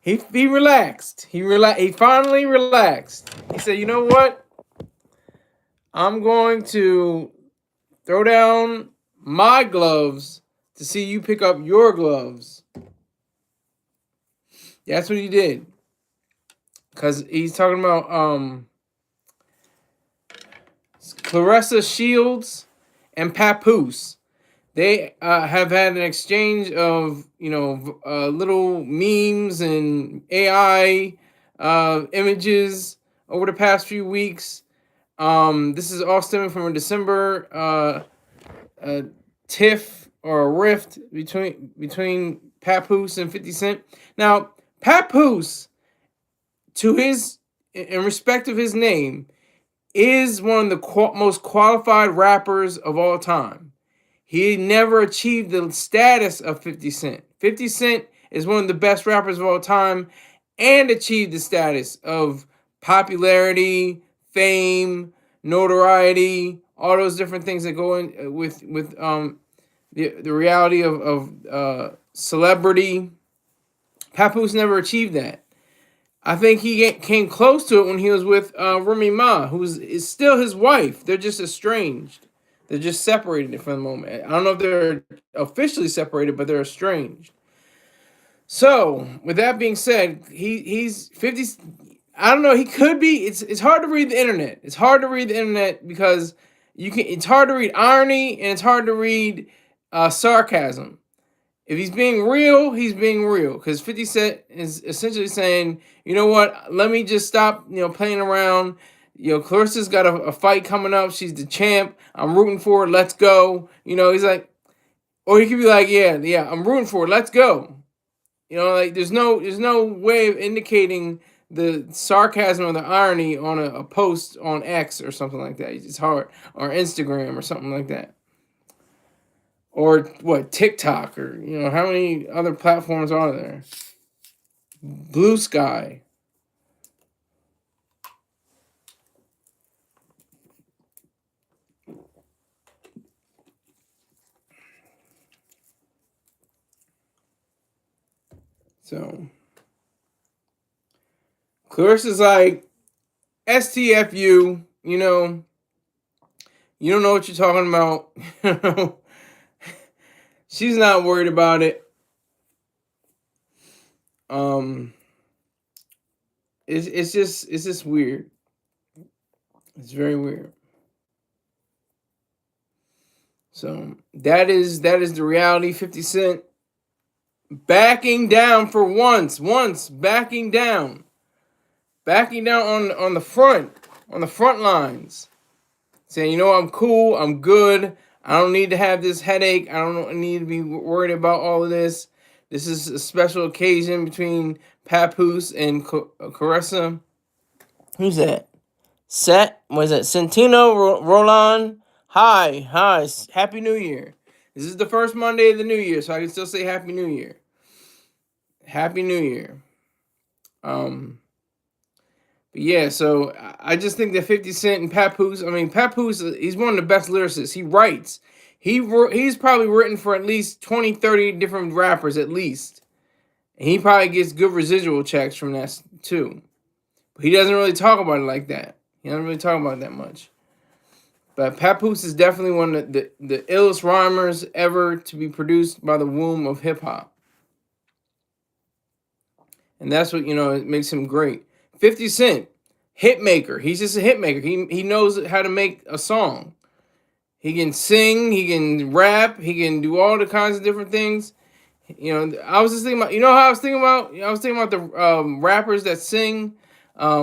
He relaxed. He finally relaxed. He said, "You know what? I'm going to throw down my gloves to see you pick up your gloves." That's what he did. Cause he's talking about Claressa Shields and Papoose. They have had an exchange of little memes and AI images over the past few weeks. This is all stemming from a December tiff or a rift between Papoose and 50 Cent. Now, Papoose, to his in respect of his name, is one of the most qualified rappers of all time. He never achieved the status of 50 Cent. 50 Cent is one of the best rappers of all time and achieved the status of popularity, fame, notoriety, all those different things that go in with the reality of celebrity. Papoose never achieved that. I think he came close to it when he was with Remy Ma, who is still his wife. They're just estranged. They're just separated for the moment. I don't know if they're officially separated, but they're estranged. So, with that being said, he's 50. I don't know. He could be. It's hard to read the internet. It's hard to read the internet because you can. It's hard to read irony and it's hard to read sarcasm. If he's being real, he's being real. Because 50 Cent is essentially saying, you know what, let me just stop, playing around. Claressa's got a fight coming up. She's the champ. I'm rooting for her. Let's go. He's like, or he could be like, yeah, I'm rooting for her. Let's go. Like there's no way of indicating the sarcasm or the irony on a post on X or something like that. It's hard. Or Instagram or something like that. Or what, TikTok, or how many other platforms are there? Blue Sky. So Claressa's like, STFU, you don't know what you're talking about. She's not worried about it. It's just weird. It's very weird. So that is the reality. 50 Cent backing down for once backing down on the front lines, saying, I'm cool, I'm good, I don't need to have this headache, I don't need to be worried about all of this. This is a special occasion between Papoose and Claressa. Who's that? Was it Centino Roland? Hi, Happy New Year. This is the first Monday of the new year, so I can still say Happy New Year. Happy New Year. But yeah, so I just think that 50 Cent and Papoose, Papoose, he's one of the best lyricists. He writes. He's probably written for at least 20, 30 different rappers at least. And he probably gets good residual checks from that too. But he doesn't really talk about it like that. He doesn't really talk about it that much. But Papoose is definitely one of the illest rhymers ever to be produced by the womb of hip hop. And that's what, it makes him great. 50 Cent, hit maker. He's just a hit maker. He knows how to make a song. He can sing, he can rap, he can do all the kinds of different things. I was just thinking about, how I was thinking about? I was thinking about the rappers that sing. I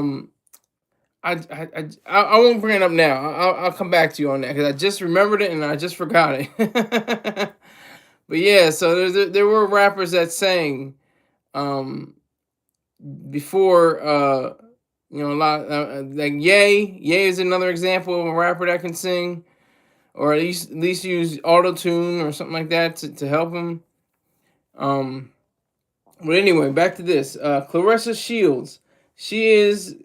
won't bring it up now. I'll come back to you on that because I just remembered it and I just forgot it. But yeah, so there were rappers that sang before. A lot like Ye is another example of a rapper that can sing, or at least use auto tune or something like that to help him. But anyway, back to this. Claressa Shields. She is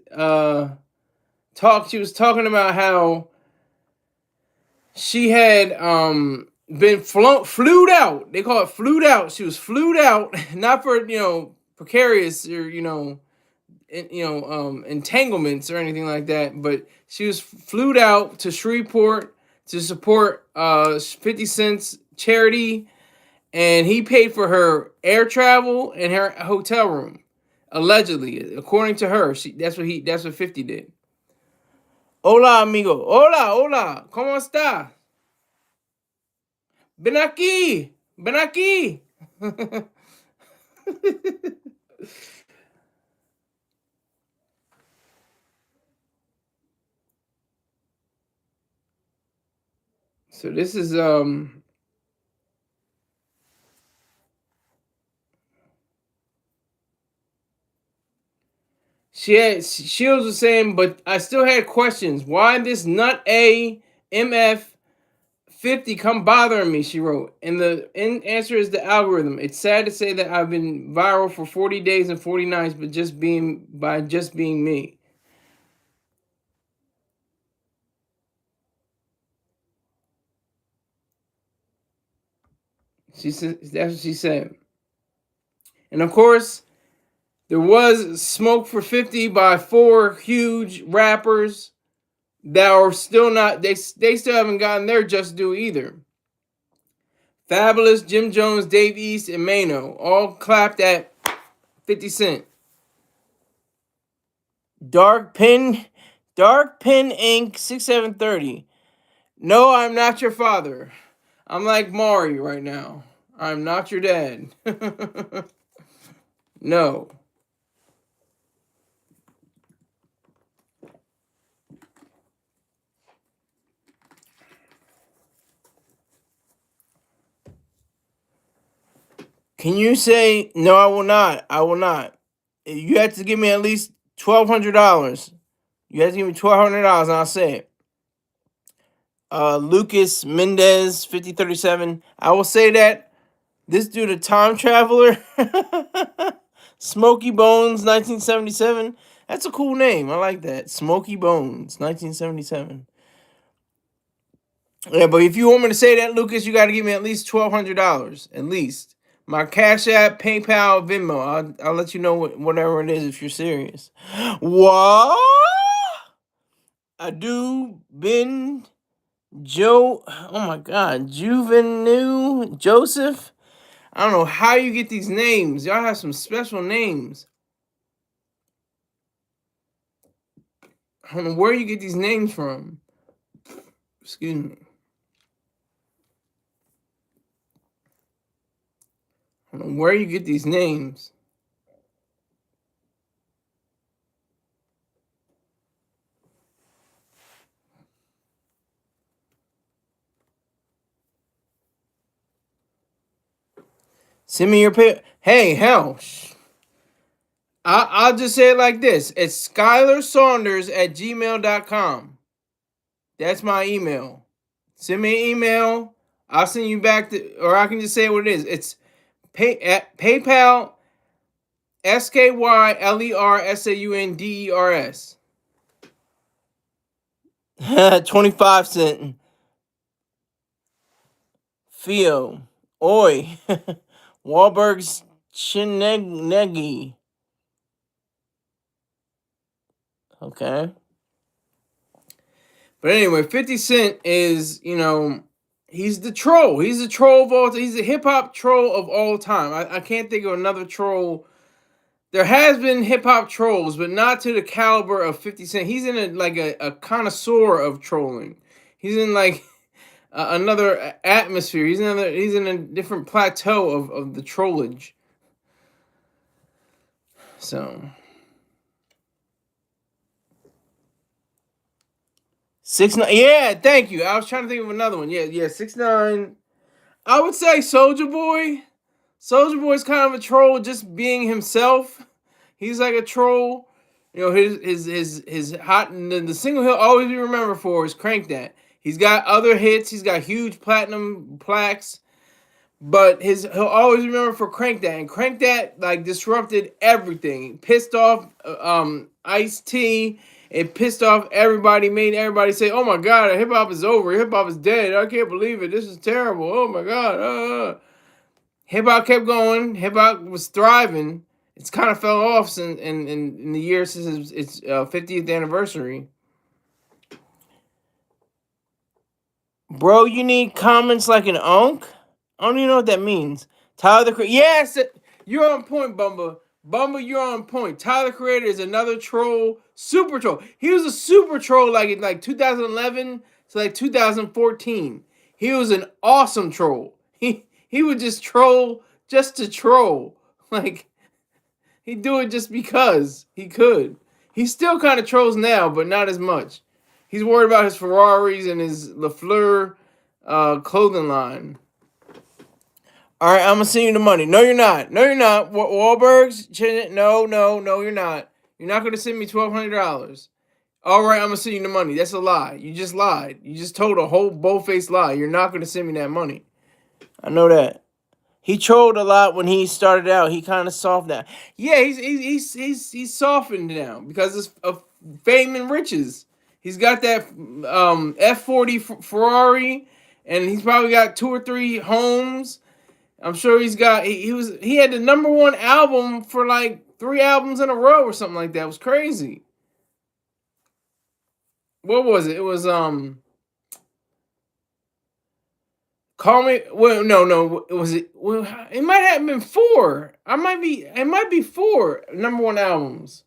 She was talking about how she had been flued out. They call it flued out. She was flued out, not for precarious or entanglements or anything like that. But she was flew out to Shreveport to support 50 Cent's charity, and he paid for her air travel and her hotel room, allegedly, according to her. That's what 50 did. Hola, amigo. Hola, hola. ¿Cómo está? Ven aquí. Ven aquí. So this is Shields was saying, but I still had questions. Why this nut MF 50 come bothering me, she wrote. And the answer is the algorithm. It's sad to say that I've been viral for 40 days and 40 nights, but just being me. She said that's what she said. And of course, there was smoke for 50 by 4 huge rappers that are still not they still haven't gotten their just due either. Fabulous, Jim Jones, Dave East, and Mano all clapped at 50 Cent. Dark Pin Inc. 6730. No, I'm not your father. I'm like Mari right now. I'm not your dad. No. Can you say no? I will not. I will not. You have to give me at least $1,200. You have to give me $1,200, and I'll say it. Lucas Mendez 5037. I will say that this dude, a time traveler, Smoky Bones 1977. That's a cool name. I like that. Smoky Bones 1977. Yeah, but if you want me to say that, Lucas, you got to give me at least $1,200. At least. My Cash App, PayPal, Venmo. I'll let you know whatever it is if you're serious. What? I do been Joe. Oh my God. Juvenile Joseph. I don't know how you get these names. Y'all have some special names. I don't know where you get these names from. Excuse me. I don't know where you get these names. Send me your pay. Hey, hell. I'll just say it like this. It's SkylarSaunders@gmail.com. That's my email. Send me an email. I'll send you back or I can just say what it is. It's PayPal, SkylerSaunders. 25 cent. Theo. Oi. Wahlberg's Chinegi. Okay. But anyway, 50 Cent is, he's the troll. He's the troll of all time. He's a hip hop troll of all time. I can't think of another troll. There has been hip hop trolls, but not to the caliber of 50 Cent. He's in a connoisseur of trolling. He's in another atmosphere. He's in a different plateau of the trollage. So 6ix9ine. Yeah, thank you. I was trying to think of another one. Yeah, 6ix9ine. I would say Soulja Boy. Soulja Boy's kind of a troll, just being himself. He's like a troll. His hot and the single he'll always be remembered for is "Crank That." He's got other hits. He's got huge platinum plaques, but he'll always remember for "Crank That." And "Crank That" disrupted everything. Pissed off Ice-T. It pissed off everybody, made everybody say, "Oh my God, hip hop is over. Hip hop is dead. I can't believe it. This is terrible. Oh my God." Hip hop kept going. Hip hop was thriving. It's kind of fell off since in the year since its 50th anniversary. Bro, you need comments like an unk? I don't even know what that means. Tyler the Creator. Yes, you're on point, Bumba. Bumba, you're on point. Tyler the Creator is another troll, super troll. He was a super troll like in like 2011 to like 2014. He was an awesome troll. He would just troll just to troll. Like he'd do it just because he could. He still kind of trolls now, but not as much. He's worried about his Ferraris and his LaFleur clothing line. All right, I'm gonna send you the money. No, you're not. No, you're not. Wahlberg's. No, you're not. You're not gonna send me $1,200. All right, I'm gonna send you the money. That's a lie. You just lied. You just told a whole bold-faced lie. You're not gonna send me that money. I know that. He trolled a lot when he started out. He kind of softened now. Yeah, he's softened now because of fame and riches. He's got that F40 Ferrari, and he's probably got 2 or 3 homes. I'm sure he's got. He had the #1 album for like 3 albums in a row or something like that. It was crazy. What was it? It was Call Me. Well, no. Was it? Well, it might have been 4. It might be 4 #1 albums.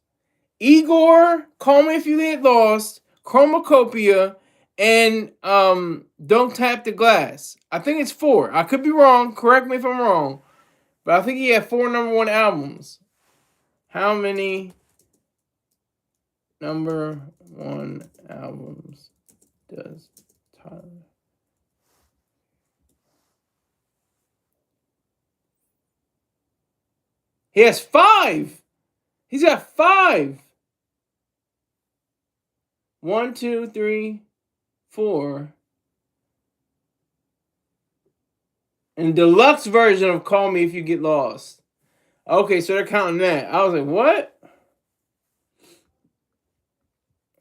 Igor, Call Me If You Get Lost, Chromacopia, and Don't Tap the Glass. I think it's 4. I could be wrong. Correct me if I'm wrong. But I think he had 4 #1 albums. How many #1 albums does Tyler? He has 5. He's got 5. 1, 2, 3, 4. And deluxe version of Call Me If You Get Lost. Okay, so they're counting that. I was like, what?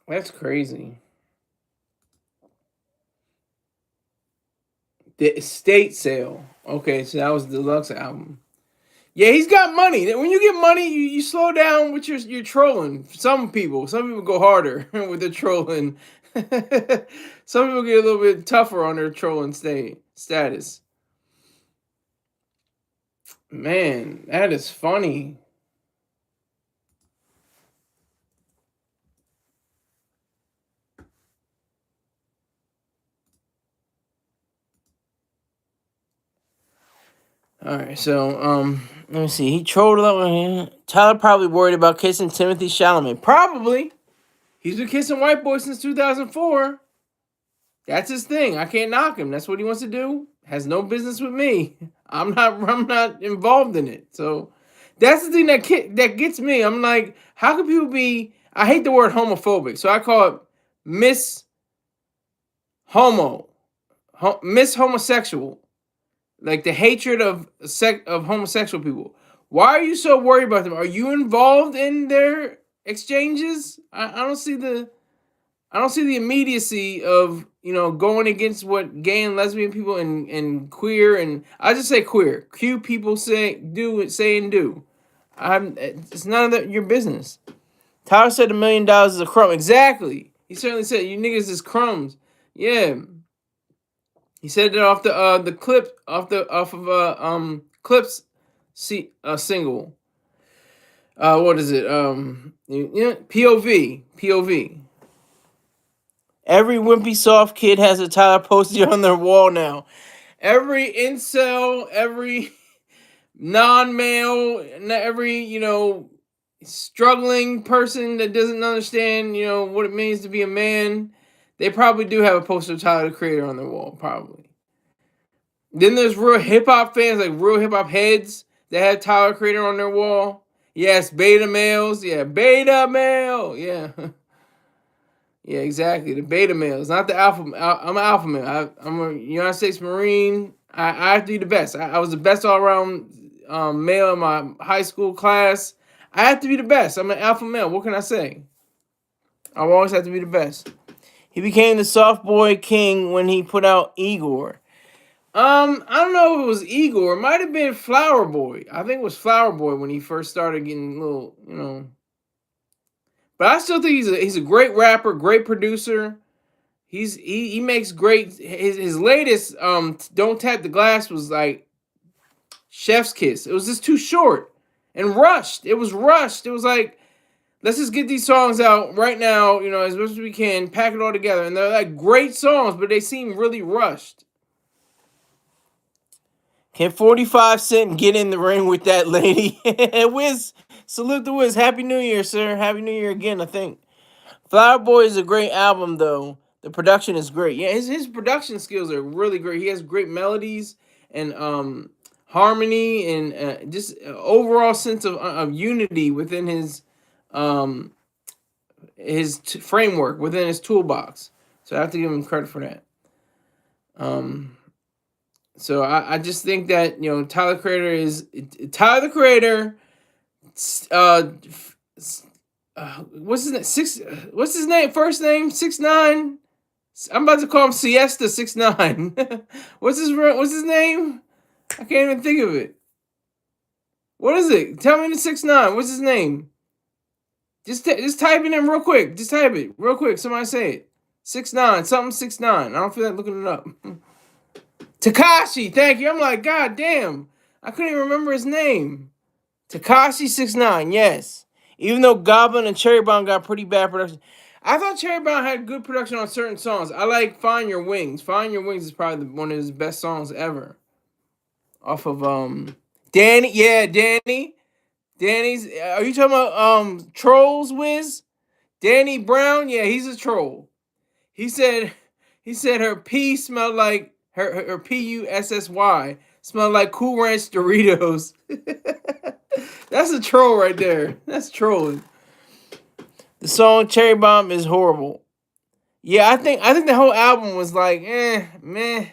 That's crazy. The estate sale. Okay, so that was the deluxe album. Yeah, he's got money. When you get money, you slow down with your trolling. Some people go harder with their trolling. Some people get a little bit tougher on their trolling status. Man, that is funny. All right, so let me see. He trolled a lot. Tyler probably worried about kissing Timothy Chalamet. Probably. He's been kissing white boys since 2004. That's his thing. I can't knock him. That's what he wants to do. Has no business with me. I'm not involved in it. So that's the thing that gets me. I'm like, how can people be? I hate the word homophobic, so I call it miss miss homosexual. Like the hatred of homosexual people. Why are you so worried about them? Are you involved in their exchanges? I don't see the immediacy of going against what gay and lesbian people and queer, and I just say queer. Q people say and do. It's none of your business. Tyler said $1 million is a crumb. Exactly. He certainly said you niggas is crumbs. Yeah. He said it off the clip off of Clips single. What is it? POV. Every wimpy soft kid has a Tyler poster on their wall now. Every incel, every non-male, every struggling person that doesn't understand what it means to be a man, they probably do have a poster of Tyler the Creator on their wall, probably. Then there's real hip-hop fans, like real hip-hop heads that have Tyler the Creator on their wall. Yes, beta males. Yeah, beta male. Yeah. Yeah, exactly. The beta males, not the alpha. I'm an alpha male. I'm a United States Marine. I have to be the best. I was the best all-around male in my high school class. I have to be the best. I'm an alpha male. What can I say? I always have to be the best. He became the soft boy king when he put out Igor. I don't know if it was Igor. It might have been Flower Boy. I think it was Flower Boy when he first started getting a little, you know. But I still think he's a great rapper, great producer. He makes great. His latest Don't Tap the Glass was like Chef's Kiss. It was just too short and rushed. It was rushed. It was like, let's just get these songs out right now, you know, as much as we can, pack it all together. And they're like great songs, but they seem really rushed. Can 45 Cent get in the ring with that lady? Wiz, salute the Wiz. Happy New Year, sir. Happy New Year again, I think. Flower Boy is a great album, though. The production is great. Yeah, his production skills are really great. He has great melodies and harmony and just overall sense of unity within um, framework, within his toolbox. So I have to give him credit for that. So I just think that, you know, Tyler the Creator. Uh, what's his name? What's his name? First name 6ix9ine. I'm about to call him Siesta 6ix9ine. What's his name? I can't even think of it. What is it? Tell me the 6ix9ine. What's his name? Just type it in real quick. Just type it real quick. Somebody say it. 6ix9ine. Something 6ix9ine. I don't feel like looking it up. Tekashi. Thank you. I'm like, God damn. I couldn't even remember his name. Tekashi 6ix9ine. Yes. Even though Goblin and Cherry Bomb got pretty bad production. I thought Cherry Bomb had good production on certain songs. I like Find Your Wings. Find Your Wings is probably one of his best songs ever. Off of Danny. Yeah, Danny. Danny's are you talking about Trolls Wiz? Danny Brown? Yeah, he's a troll. He said her pee smelled like her PUSSY smelled like Cool Ranch Doritos. That's a troll right there. That's trolling. The song Cherry Bomb is horrible. Yeah, I think the whole album was like, meh.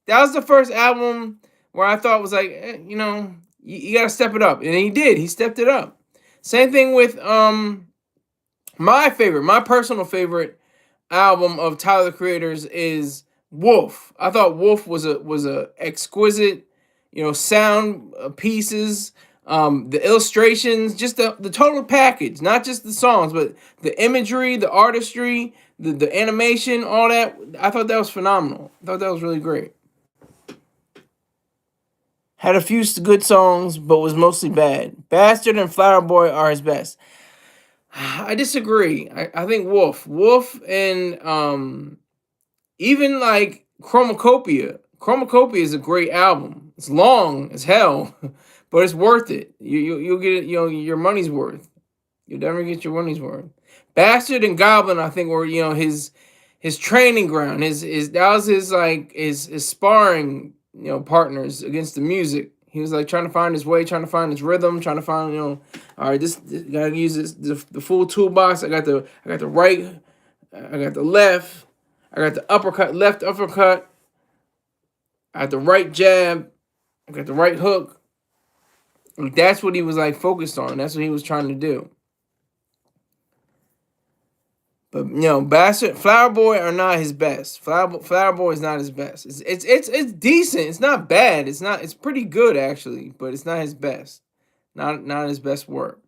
That was the first album where I thought was like, you know, you gotta step it up. And he did. He stepped it up. Same thing with my personal favorite album of Tyler the Creator's is Wolf. I thought Wolf was a exquisite, you know, sound pieces, the illustrations, just the total package, not just the songs, but the imagery, the artistry, the animation, all that. I thought that was phenomenal. I thought that was really great. Had a few good songs, but was mostly bad. Bastard and Flower Boy are his best. I disagree. I think Wolf, and even like Chromacopia. Chromacopia is a great album. It's long as hell, but it's worth it. You'll get it. You know, your money's worth. You'll never get your money's worth. Bastard and Goblin, I think, were, you know, his training ground. His that was his like his sparring, you know, partners against the music. He was like trying to find his way, trying to find his rhythm, trying to find, you know, all right, this gotta use the full toolbox. I got the right, I got the left, I got the uppercut, left uppercut, I got the right jab, I got the right hook. Like, that's what he was like focused on. That's what he was trying to do. But, you know, Bastard, Flower Boy are not his best. Flower Boy is not his best. It's decent. It's not bad. It's pretty good actually, but it's not his best. Not his best work.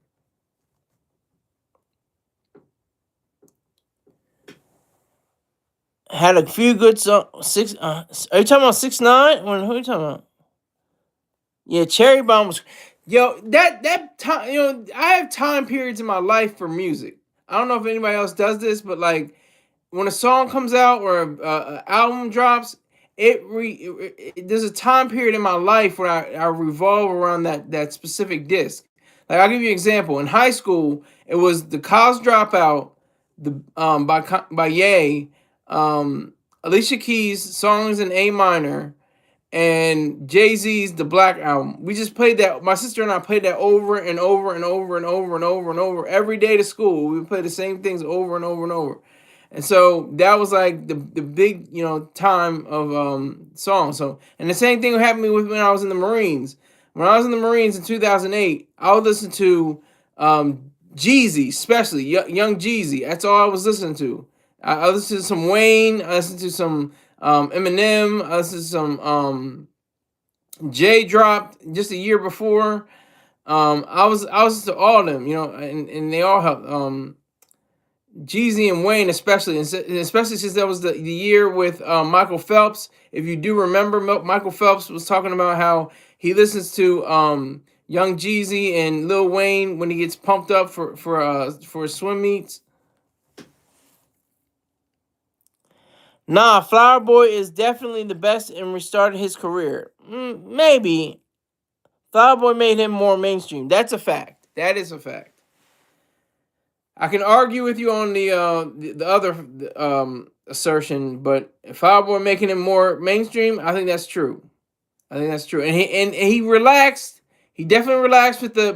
Had a few good songs. Are you talking about 6ix9ine? Who are you talking about? Yeah, Cherry Bomb was. Yo, that time. You know, I have time periods in my life for music. I don't know if anybody else does this, but like when a song comes out or a album drops, there's a time period in my life where I revolve around that specific disc. Like, I'll give you an example. In high school, it was the College Dropout, the by Ye, Alicia Keys' Songs in A Minor, and Jay-Z's The Black Album. We just played that. My sister and I played that over and over and over and over and over and over every day to school. We would play the same things over and over and over. And so that was like the big, you know, time of songs. So, and the same thing happened to me with when I was in the Marines. When I was in the Marines in 2008, I would listen to Jeezy, especially Young Jeezy. That's all I was listening to. I listened to some Wayne. I listened to some Eminem. This is some Jay dropped just a year before. I was to all of them, and they all helped. Jeezy and Wayne, especially, and especially since that was the year with Michael Phelps. If you do remember, Michael Phelps was talking about how he listens to Young Jeezy and Lil Wayne when he gets pumped up for swim meets. Nah, Flower Boy is definitely the best and restarted his career. Maybe Flower Boy made him more mainstream. That's a fact. That is a fact. I can argue with you on the other assertion, but Flower Boy making him more mainstream, I think that's true. I think that's true. And he relaxed. He definitely relaxed with the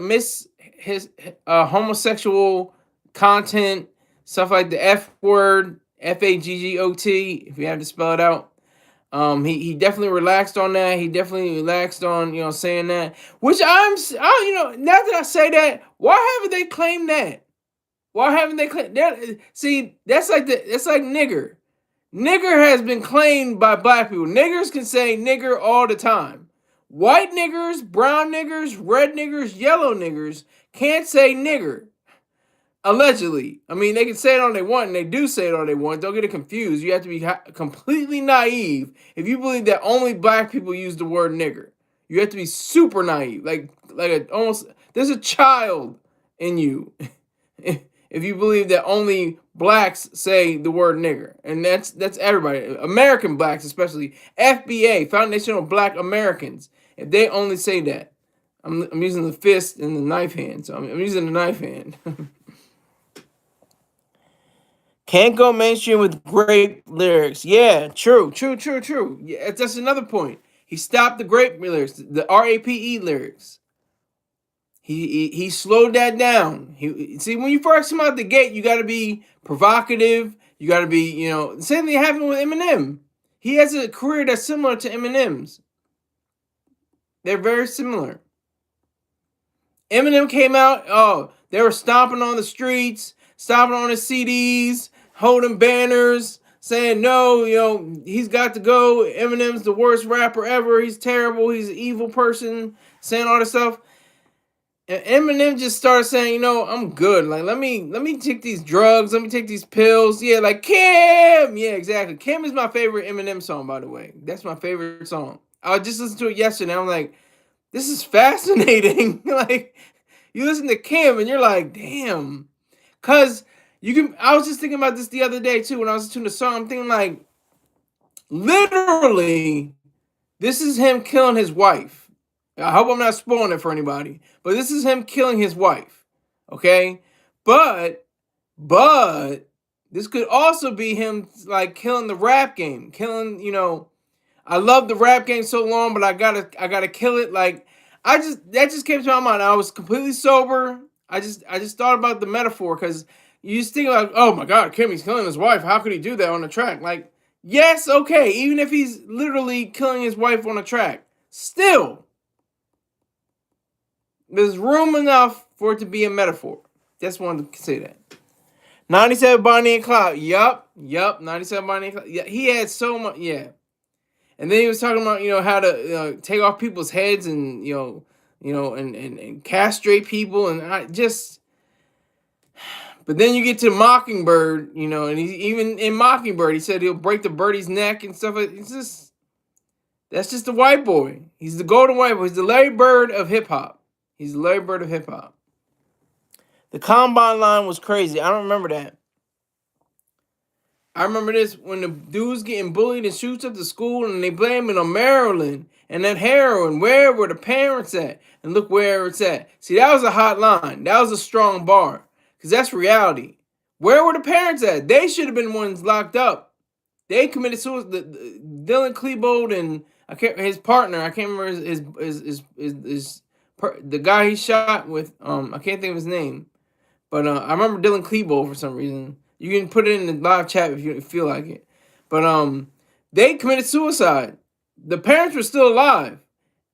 his homosexual content, stuff like the F word, Faggot, if you have to spell it out. He definitely relaxed on that. He definitely relaxed on saying that. Which now that I say that, why haven't they claimed that? Why haven't they claimed that? See, that's like nigger. Nigger has been claimed by black people. Niggers can say nigger all the time. White niggers, brown niggers, red niggers, yellow niggers can't say nigger. Allegedly. I mean, they can say it all they want, and they do say it all they want. Don't get it confused. You have to be completely naive if you believe that only black people use the word nigger. You have to be super naive. Almost, there's a child in you. If you believe that only blacks say the word nigger, and that's everybody, American blacks especially, FBA, Foundational Black Americans, if they only say that, I'm using the fist and the knife hand, so I'm using the knife hand. Can't go mainstream with great lyrics. Yeah, true. Yeah, that's another point. He stopped the great lyrics, the RAPE lyrics. He slowed that down. He see when you first come out the gate, you got to be provocative. You got to be, the same thing happened with Eminem. He has a career that's similar to Eminem's. They're very similar. Eminem came out. Oh, they were stomping on the streets, stomping on his CDs, holding banners, saying no. He's got to go. Eminem's the worst rapper ever. He's terrible. He's an evil person. Saying all this stuff. And Eminem just started saying, I'm good. Like, let me take these drugs. Let me take these pills. Yeah, like Kim. Yeah, exactly. Kim is my favorite Eminem song, by the way. That's my favorite song. I just listened to it yesterday. I'm like, this is fascinating. Like, you listen to Kim and you're like, damn. Cause I was just thinking about this the other day too when I was listening to the song. I'm thinking like, literally, this is him killing his wife. I hope I'm not spoiling it for anybody, but this is him killing his wife. Okay? But this could also be him like killing the rap game. I love the rap game so long, but I gotta kill it. Like, that just came to my mind. I was completely sober. I just thought about the metaphor because you just think like, oh my God, Kimmy's killing his wife. How could he do that on the track? Like, yes, okay, even if he's literally killing his wife on a track, still, there's room enough for it to be a metaphor. Just wanted to say that. 97 Bonnie and Clyde. Yup. 97 Bonnie and Clyde. Yeah, he had so much. Yeah. And then he was talking about, how to take off people's heads and, and castrate people. And I just. But then you get to Mockingbird, and even in Mockingbird, he said he'll break the birdie's neck and stuff. That's just the white boy. He's the golden white boy. He's the Larry Bird of hip hop. He's the Larry Bird of hip hop. The Combine line was crazy. I don't remember that. I remember this when the dude's getting bullied and shoots up the school and they blame it on Maryland and that heroin. Where were the parents at? And look where it's at. See, that was a hot line. That was a strong bar. Because that's reality. Where were the parents at? They should have been ones locked up. They committed suicide. Dylan Klebold and his partner. I can't remember the guy he shot with. I can't think of his name, but I remember Dylan Klebold for some reason. You can put it in the live chat if you feel like it. But they committed suicide. The parents were still alive,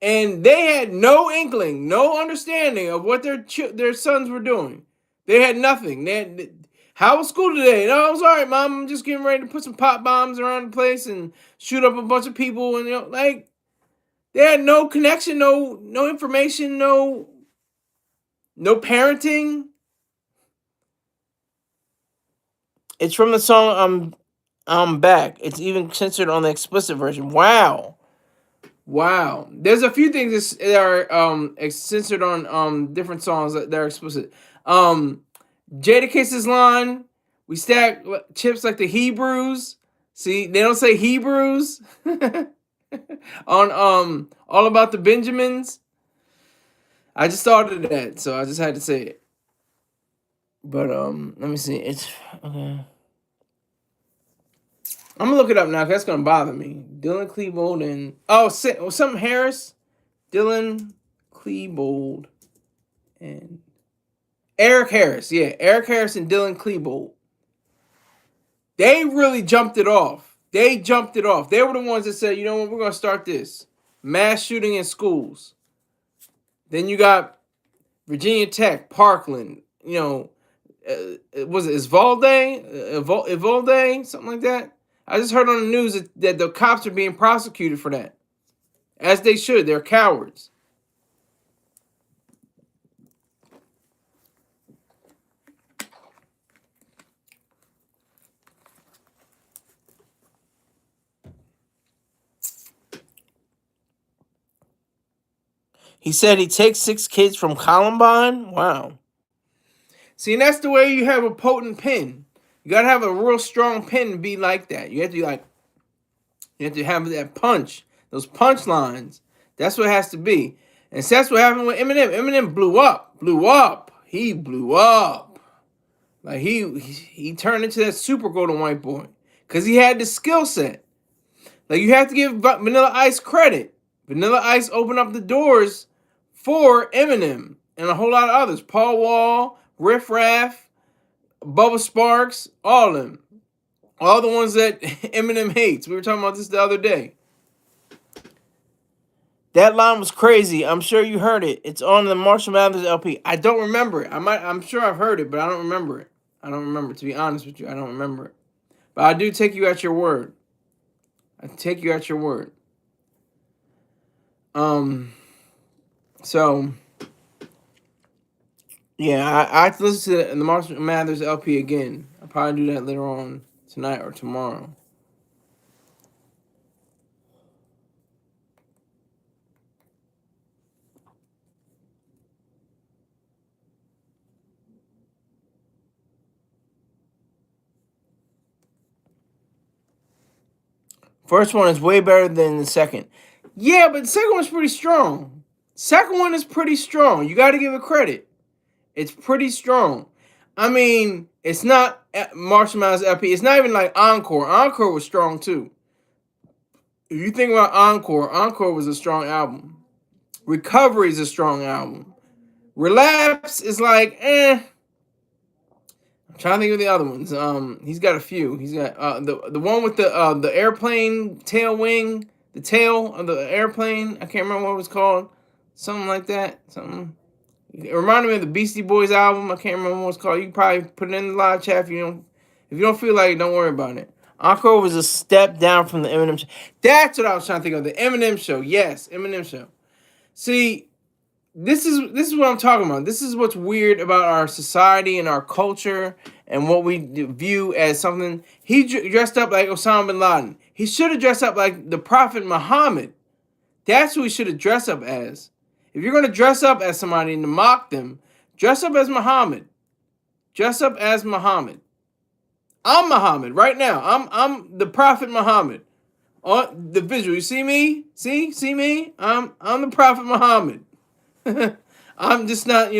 and they had no inkling, no understanding of what their sons were doing. They had nothing. How was school today? No, I was all right, Mom. I'm just getting ready to put some pop bombs around the place and shoot up a bunch of people. And like they had no connection, no information, no parenting. It's from the song I'm Back. It's even censored on the explicit version. Wow. Wow. There's a few things that are censored on different songs that are explicit. Jadakiss' line, we stack chips like the Hebrews. See, they don't say Hebrews on All About the Benjamins. I just thought of that, so I just had to say it. But let me see. It's okay. I'm gonna look it up now, 'cause that's gonna bother me. Dylan Klebold and something Harris, Dylan Klebold and Eric Harris. Yeah, Eric Harris and Dylan Klebold. They really jumped it off. They jumped it off. They were the ones that said, you know what, we're gonna start this mass shooting in schools. Then you got Virginia Tech, Parkland. Was it Ivalde, something like that? I just heard on the news that the cops are being prosecuted for that. As they should. They're cowards. He said he takes 6 kids from Columbine. Wow. See, and that's the way you have a potent pin. You gotta have a real strong pin to be like that. You have to have that punch, those punch lines. That's what it has to be. And so that's what happened with Eminem. Eminem blew up. He blew up. Like he turned into that super golden white boy. Because he had the skill set. Like you have to give Vanilla Ice credit. Vanilla Ice opened up the doors for Eminem and a whole lot of others. Paul Wall, Riff Raff, Bubba Sparks, all of them. All the ones that Eminem hates. We were talking about this the other day. That line was crazy. I'm sure you heard it. It's on the Marshall Mathers LP. I don't remember it. I'm sure I've heard it, but I don't remember it. I don't remember it. To be honest with you, I don't remember it. But I do take you at your word. I take you at your word. So yeah, I have to listen to the Marshall Mathers LP again. I'll probably do that later on tonight or tomorrow. First one is way better than the second. Yeah, but the second one's pretty strong. Second one is pretty strong. You got to give it credit. It's pretty strong. I mean, it's not Marshall Mathers LP. It's not even like Encore. Encore was strong too. If you think about Encore, Encore was a strong album. Recovery is a strong album. Relapse is like, I'm trying to think of the other ones. He's got a few. He's got the one with the airplane tail wing, the tail of the airplane. I can't remember what it was called. Something like that. Something. It reminded me of the Beastie Boys album. I can't remember what it was called. You can probably put it in the live chat if you don't feel like it. Don't worry about it. Encore was a step down from the Eminem show. That's what I was trying to think of. The Eminem show. Yes, Eminem show. See, this is what I'm talking about. This is what's weird about our society and our culture and what we view as something. He dressed up like Osama bin Laden. He should have dressed up like the Prophet Muhammad. That's who he should have dressed up as. If you're going to dress up as somebody and to mock them, dress up as Muhammad. Dress up as Muhammad. I'm Muhammad right now. I'm the Prophet Muhammad. On the visual, you see me? See me? I'm the Prophet Muhammad. I'm just not,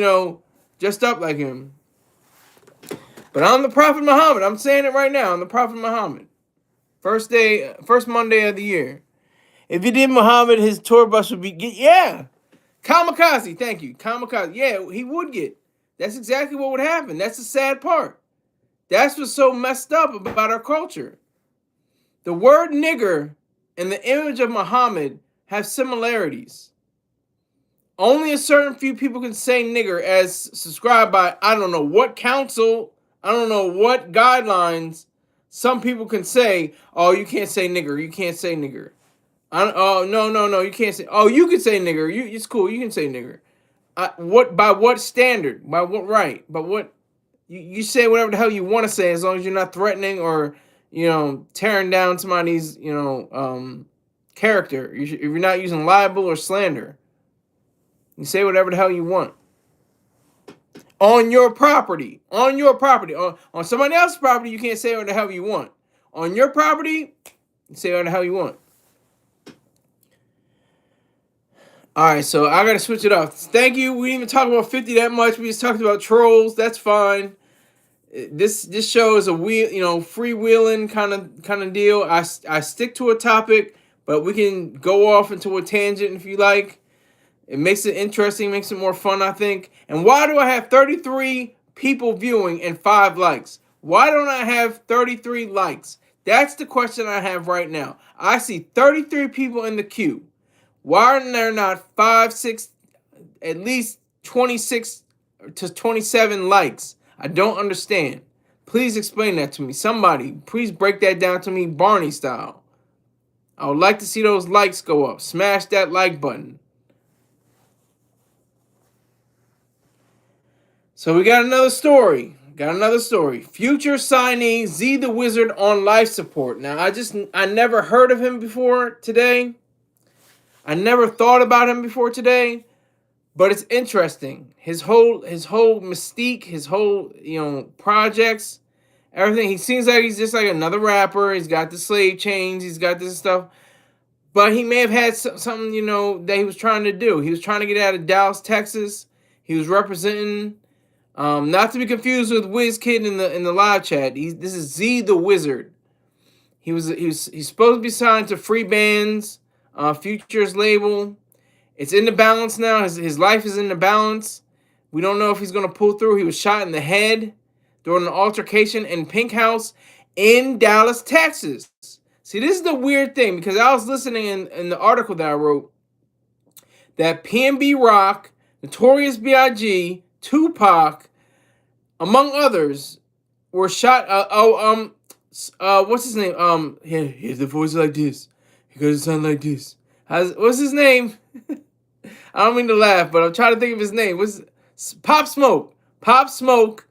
dressed up like him. But I'm the Prophet Muhammad. I'm saying it right now. I'm the Prophet Muhammad. First Monday of the year. If you did Muhammad, his tour bus would be Kamikaze. Thank you. Kamikaze. Yeah, he would get. That's exactly what would happen. That's the sad part. That's what's so messed up about our culture. The word nigger and the image of Muhammad have similarities. Only a certain few people can say nigger as subscribed by I don't know what council. I don't know what guidelines some people can say, oh, you can't say nigger. You can't say nigger. Oh, no. You can't say, oh, you can say nigger. It's cool. You can say nigger. By what standard? By what right? By what? You say whatever the hell you want to say as long as you're not threatening or, tearing down somebody's, character. If you're not using libel or slander, you say whatever the hell you want. On your property. On somebody else's property, you can't say whatever the hell you want. On your property, you say whatever the hell you want. All right, so I gotta switch it up. Thank you. We didn't even talk about 50 that much. We just talked about trolls. That's fine. This show is a freewheeling kind of deal. I stick to a topic, but we can go off into a tangent if you like. It makes it interesting, makes it more fun, I think. And why do I have 33 people viewing and 5 likes? Why don't I have 33 likes? That's the question I have right now. I see 33 people in the queue. Why are there not 5, 6, at least 26 to 27 likes? I don't understand. Please explain that to me. Somebody, please break that down to me Barney style. I would like to see those likes go up. Smash that like button. So we got another story. Future signee Z the Wizard on life support. Now I never heard of him before today. I never thought about him before today, but it's interesting. His whole mystique, his whole projects, everything. He seems like he's just like another rapper. He's got the slave chains. He's got this stuff, but he may have had something that he was trying to do. He was trying to get out of Dallas, Texas. He was representing. Not to be confused with WizKid in the live chat. This is Z the Wizard. He's supposed to be signed to Free Bands, Future's label. It's in the balance now. His life is in the balance. We don't know if he's gonna pull through. He was shot in the head during an altercation in Pink House in Dallas, Texas. See, this is the weird thing because I was listening in the article that I wrote that PNB Rock, Notorious B.I.G., Tupac, among others, were shot. What's his name? He has the voice like this. He got to sound like this. What's his name? I don't mean to laugh, but I'm trying to think of his name. What's Pop Smoke? Pop Smoke.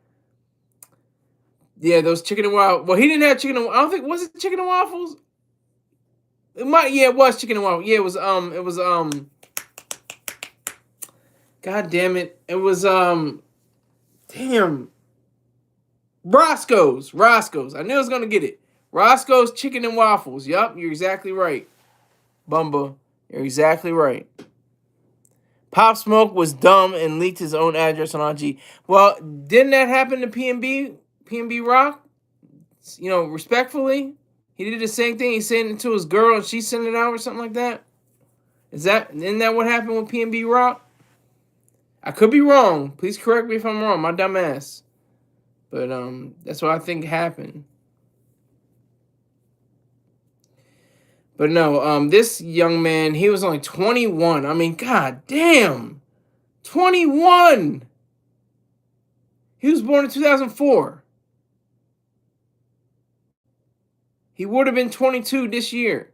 Yeah, those chicken and waffles. Well, he didn't have chicken and I don't think was it chicken and waffles. It might. Yeah, it was chicken and waffles. Yeah, it was. God damn it! It was damn. Roscoe's. I knew I was gonna get it. Roscoe's Chicken and Waffles. Yup, you're exactly right. Bumba, you're exactly right. Pop Smoke was dumb and leaked his own address on IG. Well, didn't that happen to PNB Rock? Respectfully, he did the same thing. He sent it to his girl and she sent it out or something like that. Isn't that what happened with PNB Rock? I could be wrong. Please correct me if I'm wrong. My dumb ass. But that's what I think happened. But no, this young man, he was only 21. I mean, god damn. 21. He was born in 2004. He would have been 22 this year.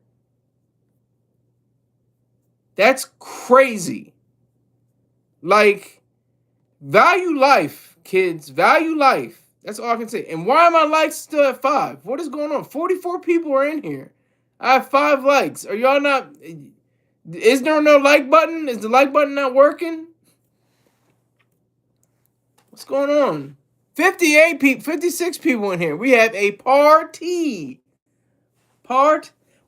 That's crazy. Like, value life, kids. Value life. That's all I can say. And why are my likes still at 5? What is going on? 44 people are in here. I have 5 likes. Are y'all not... Is there no like button? Is the like button not working? What's going on? 58 people, 56 people in here. We have a party.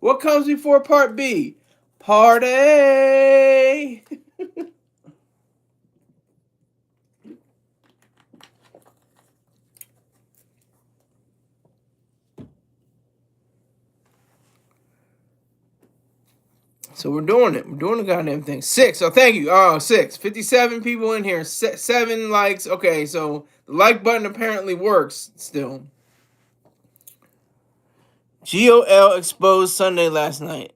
What comes before part B? Party. So we're doing it. We're doing the goddamn thing. 6. Oh, thank you. Oh, 6. 57 people in here. 7 likes. Okay, so the like button apparently works still. GOL exposed Sunday last night.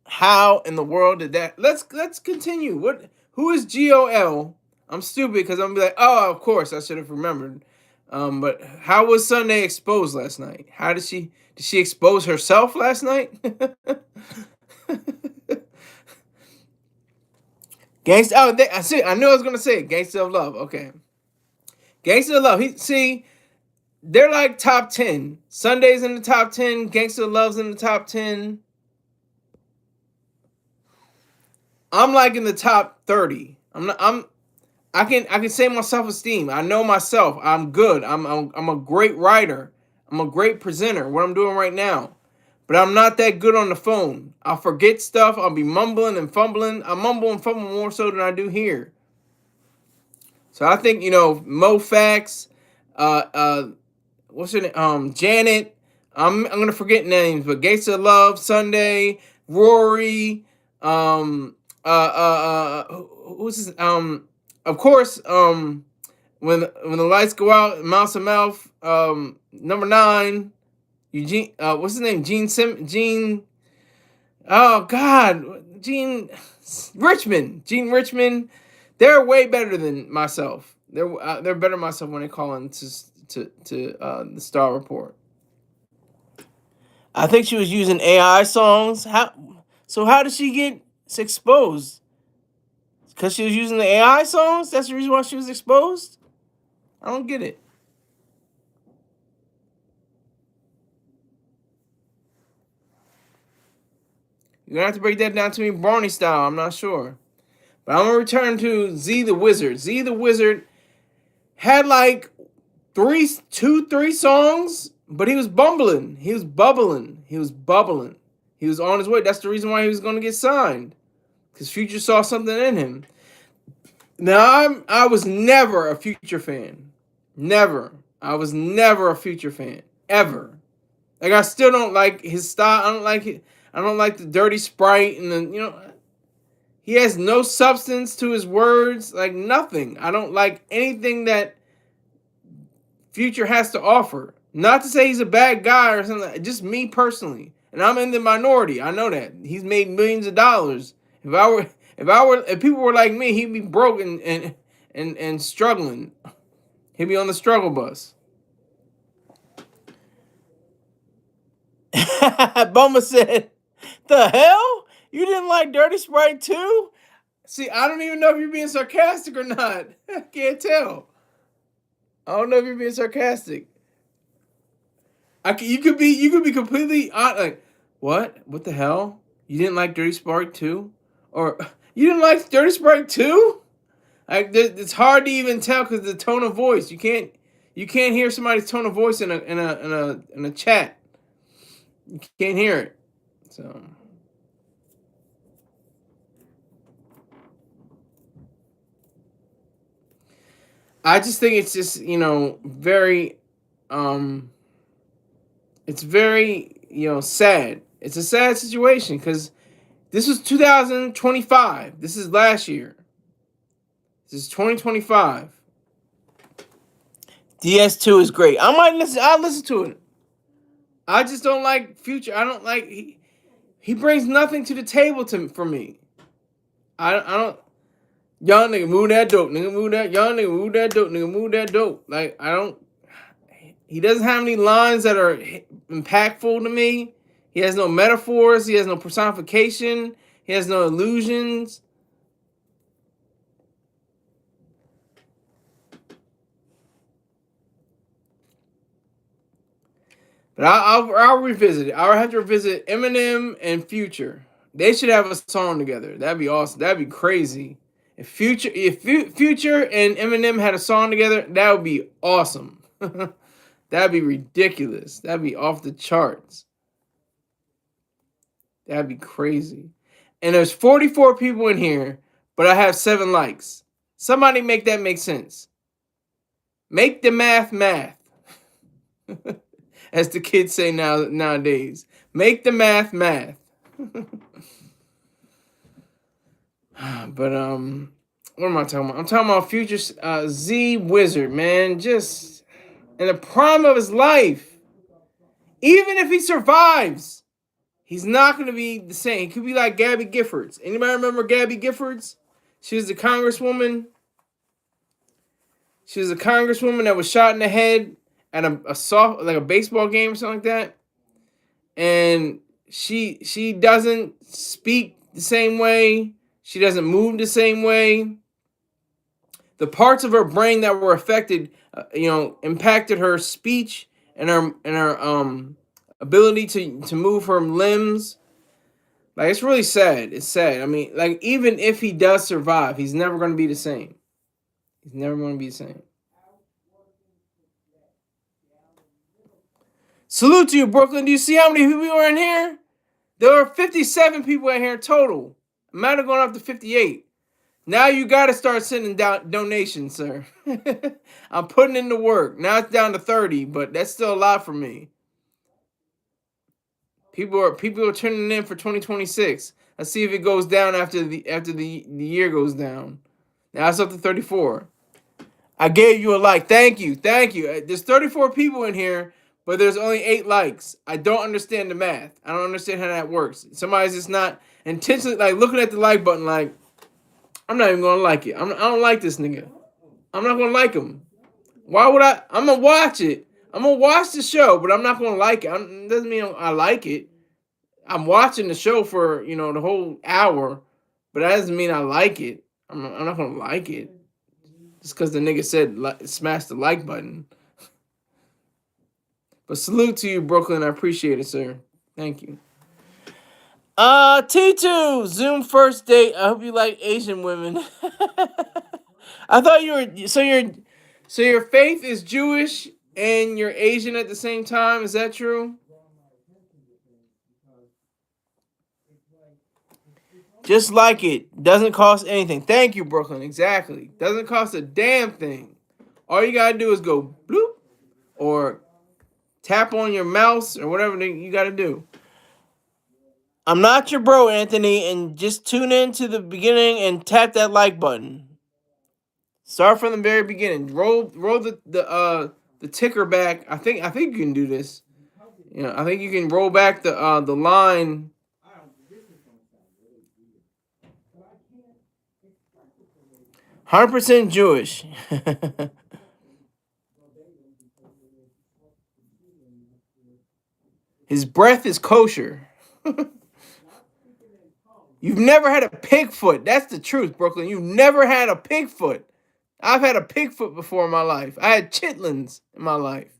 How in the world did that? Let's continue. Who is GOL? I'm stupid because I'm gonna be like, oh, of course I should have remembered. But how was Sunday exposed last night? How did she expose herself last night? Gangsta. Oh, I see. I knew I was gonna say it. Gangsta of Love. Okay, Gangsta of Love. They're like top 10. Sunday's in the top 10. Gangsta of Love's in the top 10. I'm like in the top 30. I'm not. I can say my self esteem. I know myself. I'm good. I'm a great writer. I'm a great presenter. What I'm doing right now. But I'm not that good on the phone. I'll forget stuff. I'll be mumbling and fumbling. I mumble and fumble more so than I do here. So I think Mo Fax, what's her name? Janet. I'm gonna forget names, but Gates of Love, Sunday, Rory, who's his of course, when the lights go out, Mouse and Mouth, number 9, Eugene, what's his name? Gene. Oh God, Gene Richmond. They're way better than myself. They're better than myself when they call in to the Star Report. I think she was using AI songs. How did she get exposed? Because she was using the AI songs? That's the reason why she was exposed? I don't get it. You're going to have to break that down to me Barney style. I'm not sure. But I'm going to return to Z the Wizard. Z the Wizard had like 3 songs, but he was bumbling. He was bubbling. He was bubbling. He was on his way. That's the reason why he was going to get signed. Because Future saw something in him. Now, I was never a Future fan. Never. I was never a Future fan. Ever. Like, I still don't like his style. I don't like it. I don't like the dirty Sprite and he has no substance to his words, like nothing. I don't like anything that Future has to offer. Not to say he's a bad guy or something, just me personally. And I'm in the minority. I know that. He's made millions of dollars. If people were like me, he'd be broke and struggling. He'd be on the struggle bus. Boma said, "The hell? You didn't like Dirty Sprite too?" See, I don't even know if you're being sarcastic or not. I can't tell. I don't know if you're being sarcastic. You could be completely like, what? What the hell? You didn't like Dirty Sprite too, or you didn't like Dirty Sprite too? Like, it's hard to even tell because the tone of voice. You can't hear somebody's tone of voice in a chat. You can't hear it. So. I just think it's just, very it's very, sad. It's a sad situation because this was 2025. This is last year. This is 2025. DS2 is great. I'll listen to it. I just don't like Future. I don't like he brings nothing to the table for me. I don't. Y'all nigga move that dope, nigga move that. Y'all nigga move that dope, nigga move that dope. Like, I don't. He doesn't have any lines that are impactful to me. He has no metaphors. He has no personification. He has no illusions. But I'll revisit it. I'll have to revisit Eminem and Future. They should have a song together. That'd be awesome. That'd be crazy. If Future and Eminem had a song together, that would be awesome. That'd be ridiculous. That'd be off the charts. That'd be crazy. And there's 44 people in here, but I have 7 likes. Somebody make that make sense. Make the math. As the kids say nowadays. Make the math. But what am I talking about? I'm talking about Future Z Wizard, man. Just in the prime of his life. Even if he survives, he's not going to be the same. He could be like Gabby Giffords. Anybody remember Gabby Giffords? She was the congresswoman. She was a congresswoman that was shot in the head at a soft like a baseball game or something like that. And she doesn't speak the same way. She doesn't move the same way. The parts of her brain that were affected, impacted her speech and her ability to move her limbs. Like, it's really sad. It's sad. I mean, like, even if he does survive, he's never going to be the same. He's never going to be the same. Salute to you, Brooklyn. Do you see how many people are in here? There are 57 people in here total. I might have gone up to 58. Now you got to start sending down donations, sir. I'm putting in the work. Now it's down to 30, but that's still a lot for me. People are tuning in for 2026. Let's see if it goes down after the year goes down. Now it's up to 34. I gave you a like. Thank you. Thank you. There's 34 people in here, but there's only 8 likes. I don't understand the math. I don't understand how that works. Somebody's just not intentionally like looking at the like button like, I'm not even gonna like it. I don't like this nigga. I'm not gonna like him. Why would I? I'm gonna watch it. I'm gonna watch the show, but I'm not gonna like it. It doesn't mean I like it. I'm watching the show for the whole hour, but that doesn't mean I like it. I'm not gonna like it just because the nigga said smash the like button. But salute to you, Brooklyn. I appreciate it, sir. Thank you. T2 Zoom first date. I hope you like Asian women. I thought you were so your faith is Jewish and you're Asian at the same time. Is that true? Just like it. Doesn't cost anything. Thank you, Brooklyn. Exactly. Doesn't cost a damn thing. All you gotta do is go bloop or tap on your mouse or whatever you gotta do. I'm not your bro, Anthony, and just tune in to the beginning and tap that like button. Start from the very beginning. Roll the ticker back. I think you can do this. I think you can roll back the line. 100% Jewish. His breath is kosher. You've never had a pig foot. That's the truth, Brooklyn. You've never had a pig foot. I've had a pig foot before in my life. I had chitlins in my life.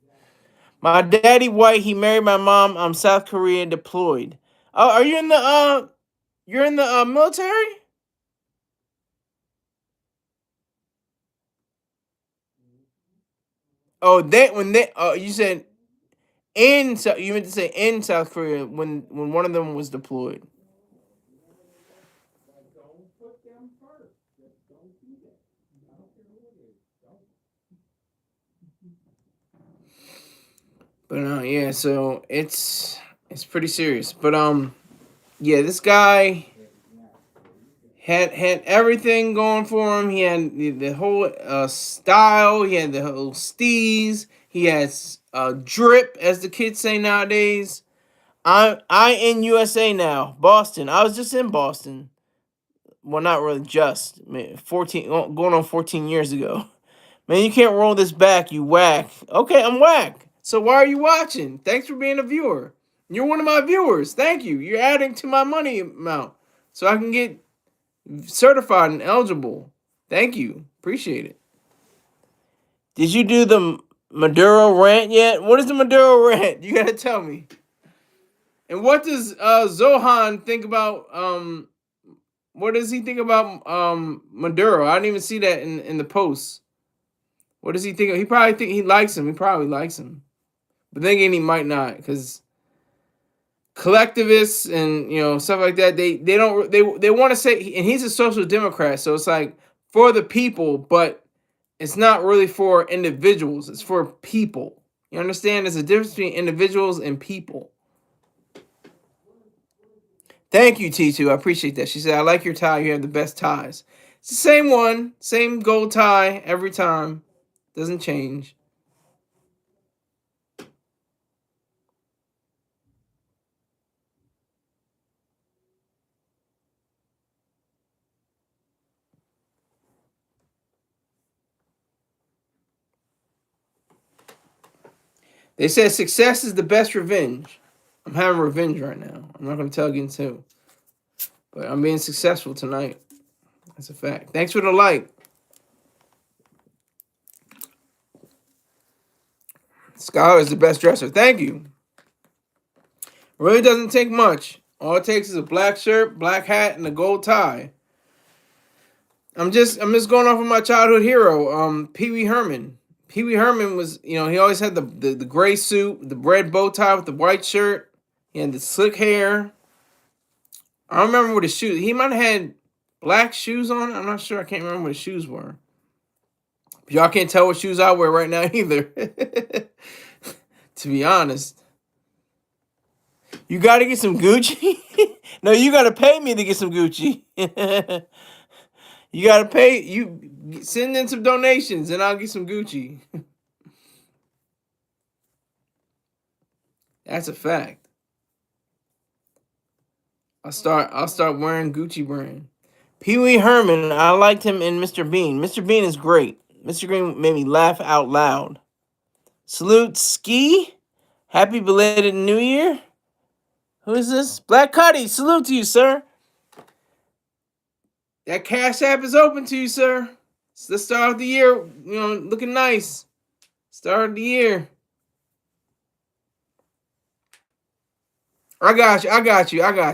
My daddy white. He married my mom. I'm South Korean deployed. Oh, are you in the You're in the military? Oh, you said you meant to say in South Korea when one of them was deployed. But yeah, so it's pretty serious. But yeah, this guy had everything going for him. He had the whole style. He had the whole steez. He has drip, as the kids say nowadays. I in USA now, Boston. I was just in Boston. Well, not really just. 14 going on 14 years ago. Man, you can't roll this back, you whack. Okay, I'm whack. So why are you watching? Thanks for being a viewer. You're one of my viewers. Thank you. You're adding to my money amount so I can get certified and eligible. Thank you. Appreciate it. Did you do the Maduro rant yet? What is the Maduro rant? You gotta tell me. And what does Zohan think about what does he think about Maduro? I didn't even see that in the post. What does he think? He probably think he likes him. He probably likes him. But then again, he might not, because collectivists and stuff like that, they want to say, and he's a social democrat, so it's like for the people, but it's not really for individuals. It's for people. You understand? There's a difference between individuals and people. Thank you, T2. I appreciate that. She said, I like your tie. You have the best ties. It's the same one, same gold tie every time. Doesn't change. They said success is the best revenge. I'm having revenge right now. I'm not going to tell again too. But I'm being successful tonight. That's a fact. Thanks for the like. Skylar is the best dresser. Thank you. Really doesn't take much. All it takes is a black shirt, black hat, and a gold tie. I'm just going off of my childhood hero, Pee Wee Herman. Pee Wee Herman was, he always had the gray suit, the red bow tie with the white shirt. He had the slick hair. I don't remember what his shoes. He might have had black shoes on. I'm not sure. I can't remember what his shoes were. But y'all can't tell what shoes I wear right now either. To be honest. You got to get some Gucci? No, you got to pay me to get some Gucci. You got to pay. You send in some donations and I'll get some Gucci. That's a fact. I'll start wearing Gucci brand. Pee Wee Herman, I liked him in Mr. Bean. Mr. Bean is great. Mr. Green made me laugh out loud. Salute Ski. Happy belated New Year. Who is this? Black Cuddy. Salute to you, sir. That Cash App is open to you, sir. It's the start of the year. Looking nice. Start of the year. I got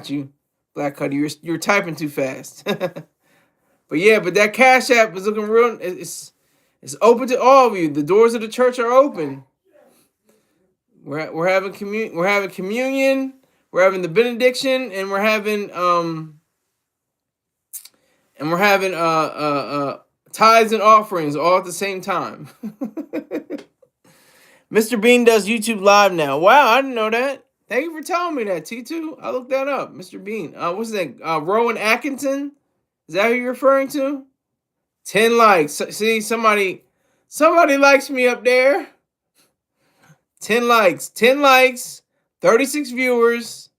you. Black Cuddy, you're typing too fast. But that Cash App is looking real. It's open to all of you. The doors of the church are open. We're having communion. We're having the benediction, and we're having tithes and offerings all at the same time. Mr. Bean does YouTube Live now. Wow, I didn't know that. Thank you for telling me that, T2. I looked that up. Mr. Bean. What's that? Rowan Atkinson? Is that who you're referring to? 10 likes. See, somebody likes me up there. 10 likes. 36 viewers.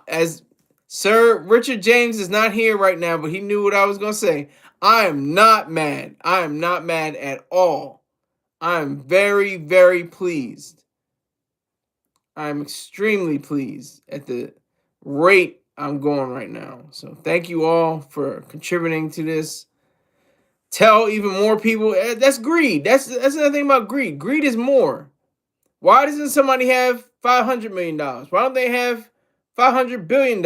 As Sir Richard James is not here right now, but he knew what I was going to say. I am not mad. I am not mad at all. I am very, very pleased. I am extremely pleased at the rate I'm going right now. So thank you all for contributing to this. Tell even more people. That's greed. That's another thing about greed. Greed is more. Why doesn't somebody have $500 million? Why don't they have $500 billion?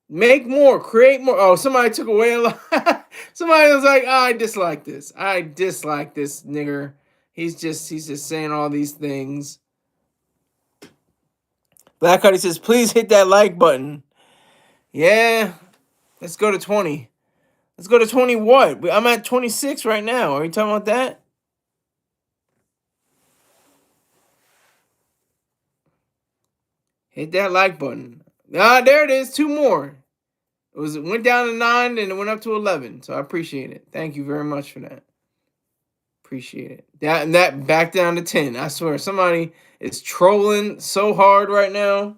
Make more. Create more. Oh, somebody took away a lot. Somebody was like, I dislike this. I dislike this nigger. He's just saying all these things. Black Cuddy says, please hit that like button. Yeah. Let's go to 20. Let's go to 20 what? I'm at 26 right now. Are you talking about that? Hit that like button. There it is. 2 more. It went down to 9 and it went up to 11. So I appreciate it. Thank you very much for that. Appreciate it. That back down to 10. I swear, somebody is trolling so hard right now.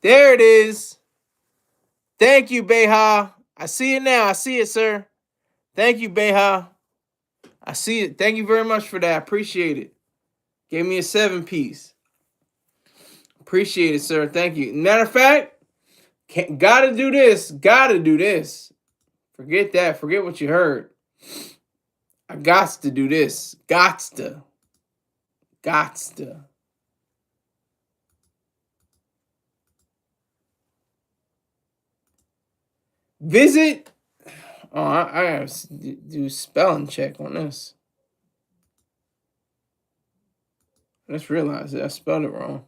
There it is. Thank you, Beha. I see it now. I see it, sir. Thank you, Beha. I see it. Thank you very much for that. I appreciate it. Gave me a 7-piece. Appreciate it, sir. Thank you. Matter of fact, gotta do this. Gotta do this. Forget that. Forget what you heard. I gots to do this. Gots to. Visit. Oh, I gotta do spelling check on this. I just realized that I spelled it wrong.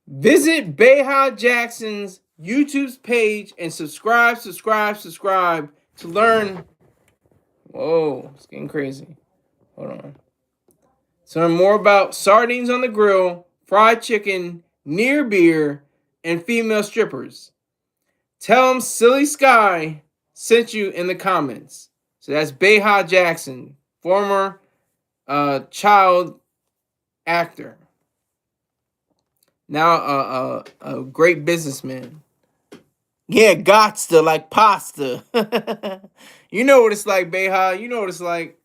Visit Beha Jackson's YouTube's page and subscribe to learn. Whoa, it's getting crazy. Hold on. To learn more about sardines on the grill, fried chicken, near beer, and female strippers. Tell them Silly Sky sent you in the comments. So that's Beha Jackson, former child actor. Now a great businessman. Yeah, gotsta like pasta. You know what it's like, Beha. You know what it's like.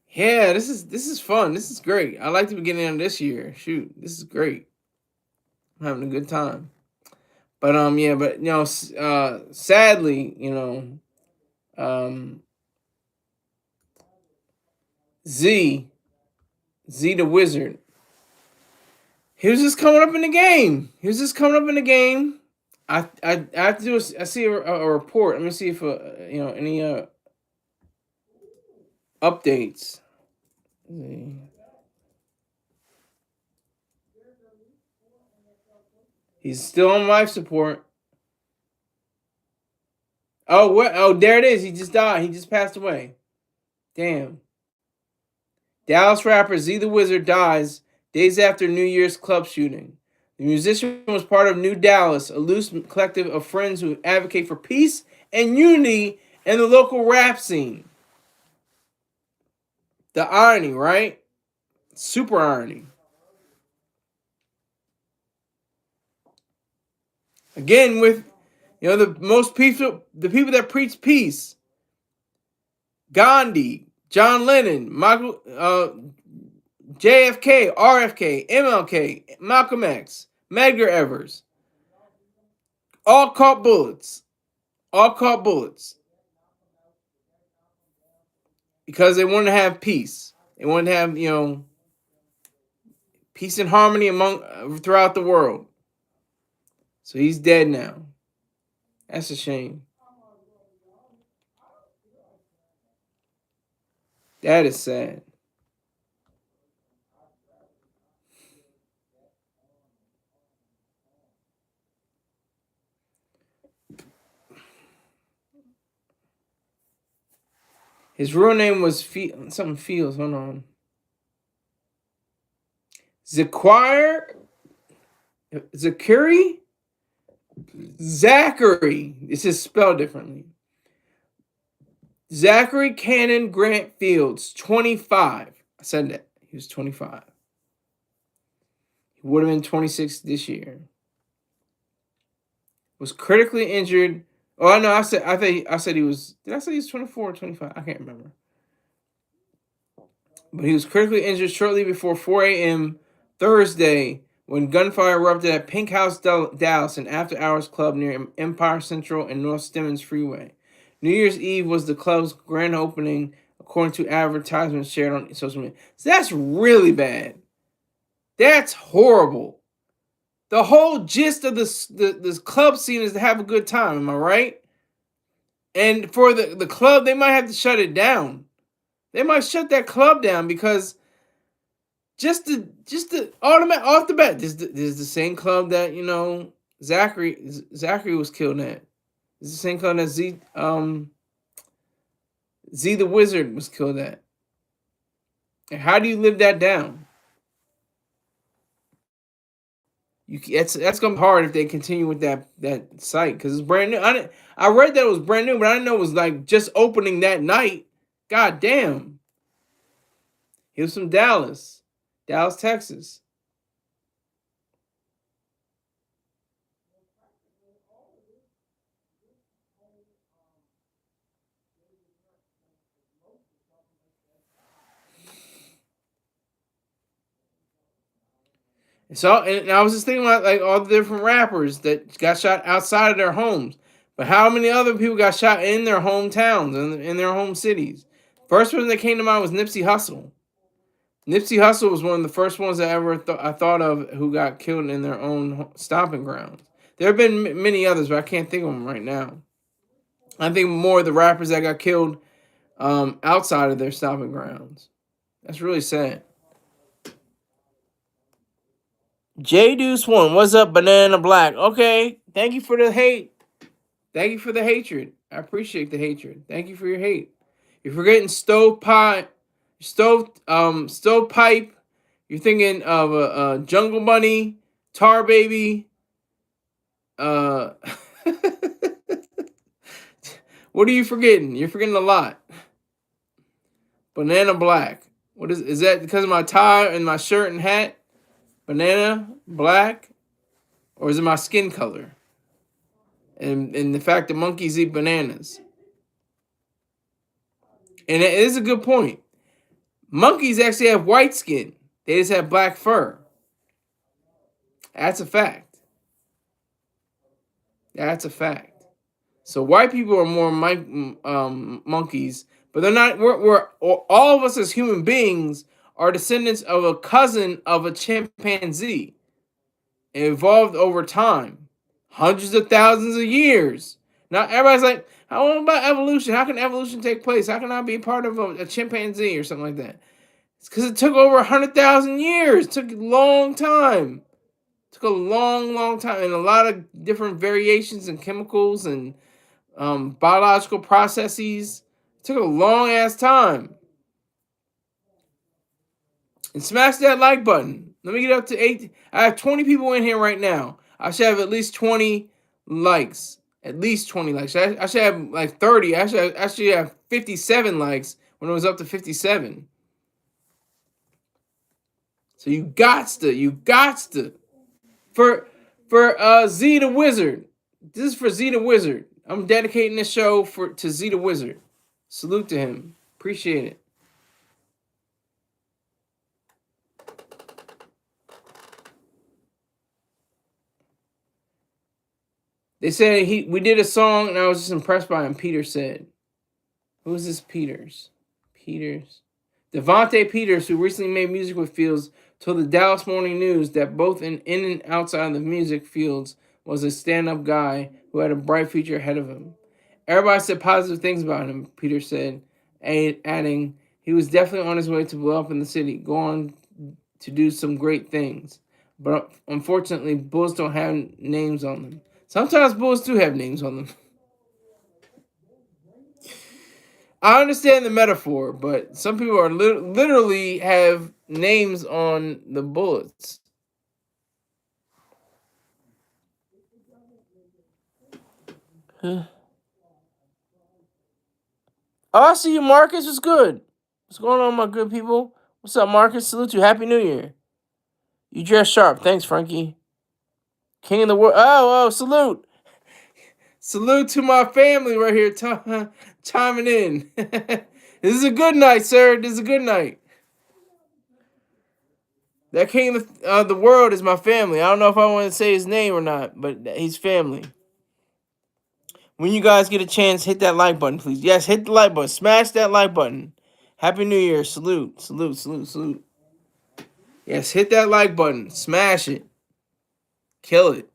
Yeah, this is fun. This is great. I like the beginning of this year. Shoot, this is great. I'm having a good time. But yeah, but sadly, um, Z Z the Wizard. He was just coming up in the game. He was just coming up in the game. I have to do. I see a report. Let me see if any updates. He's still on life support. Oh, what? Oh, there it is. He just died. He just passed away. Damn. Dallas rapper Z the Wizard dies days after New Year's club shooting. The musician was part of New Dallas, a loose collective of friends who advocate for peace and unity in the local rap scene. The irony, right? Super irony. Again, with the people that preach peace: Gandhi, John Lennon, Michael, JFK, RFK, MLK, Malcolm X, Medgar Evers, all caught bullets. All caught bullets because they wanted to have peace. They wanted to have peace and harmony among throughout the world. So he's dead now. That's a shame. That is sad. His real name was something Fields. Hold on. Zachary. Zachary. Zachary. It's just spelled differently. Zachary Cannon Grant Fields, 25. I said that. He was 25. He would have been 26 this year. Was critically injured. Oh, no, I said he was. Did I say he was 24 or 25? I can't remember. But he was critically injured shortly before 4 a.m. Thursday when gunfire erupted at Pink House, Dallas, an after-hours club near Empire Central and North Stemmons Freeway. New Year's Eve was the club's grand opening, according to advertisements shared on social media. So that's really bad. That's horrible. The whole gist of this club scene is to have a good time. Am I right? And for the club, they might have to shut it down. They might shut that club down because just the automatic off the bat, this is the same club that Zachary was killed at. This is the same club that Z the Wizard was killed at. And how do you live that down? That's gonna be hard if they continue with that site because it's brand new. I read that it was brand new, but I didn't know it was like just opening that night. God damn. He was from Dallas, Texas. And I was just thinking about like all the different rappers that got shot outside of their homes. But how many other people got shot in their hometowns and in their home cities? First one that came to mind was Nipsey Hussle. Nipsey Hussle was one of the first ones I thought of who got killed in their own stomping grounds. There have been many others, but I can't think of them right now. I think more of the rappers that got killed outside of their stomping grounds. That's really sad. J Deuce One, what's up, Banana Black? Okay, thank you for the hate. Thank you for the hatred. I appreciate the hatred. Thank you for your hate. You're forgetting stovepipe. You're thinking of a Jungle Bunny, Tar Baby. Uh, what are you forgetting? You're forgetting a lot. Banana Black. What is that? Because of my tie and my shirt and hat? Banana Black, or is it my skin color? and the fact that monkeys eat bananas. And it is a good point. Monkeys actually have white skin. They just have black fur. That's a fact. That's a fact. So white people are more monkeys, but they're not. We're all of us as human beings are descendants of a cousin of a chimpanzee. It evolved over time, hundreds of thousands of years. Now everybody's like, "How about evolution? How can evolution take place? How can I be part of a chimpanzee or something like that?" It's because it took over 100,000 years. It took a long time. It took a long, long time, and a lot of different variations and chemicals and biological processes. It took a long ass time. And smash that like button. Let me get up to 8. I have 20 people in here right now. I should have at least 20 likes. At least 20 likes. I should have like 30. I should have 57 likes when it was up to 57. So you gots to. For Z the Wizard. This is for Z the Wizard. I'm dedicating this show to Z the Wizard. Salute to him. Appreciate it. They said we did a song and I was just impressed by him. Peter said. Who is this Peters? Devontae Peters, who recently made music with Fields, told the Dallas Morning News that both in and outside of the music, Fields was a stand-up guy who had a bright future ahead of him. Everybody said positive things about him, Peters said, adding, he was definitely on his way to blow up in the city, go on to do some great things. But unfortunately, Bulls don't have names on them. Sometimes Bulls do have names on them. I understand the metaphor, but some people are literally have names on the bullets. Huh. Oh, I see you, Marcus. What's good? What's going on, my good people? What's up, Marcus? Salute you. Happy New Year. You dress sharp. Thanks, Frankie. King of the world. Oh, salute. Salute to my family right here chiming in. This is a good night, sir. This is a good night. That king of the world is my family. I don't know if I want to say his name or not, but he's family. When you guys get a chance, hit that like button, please. Yes, hit the like button. Smash that like button. Happy New Year. Salute. Salute, salute, salute. Yes, hit that like button. Smash it. Kill it.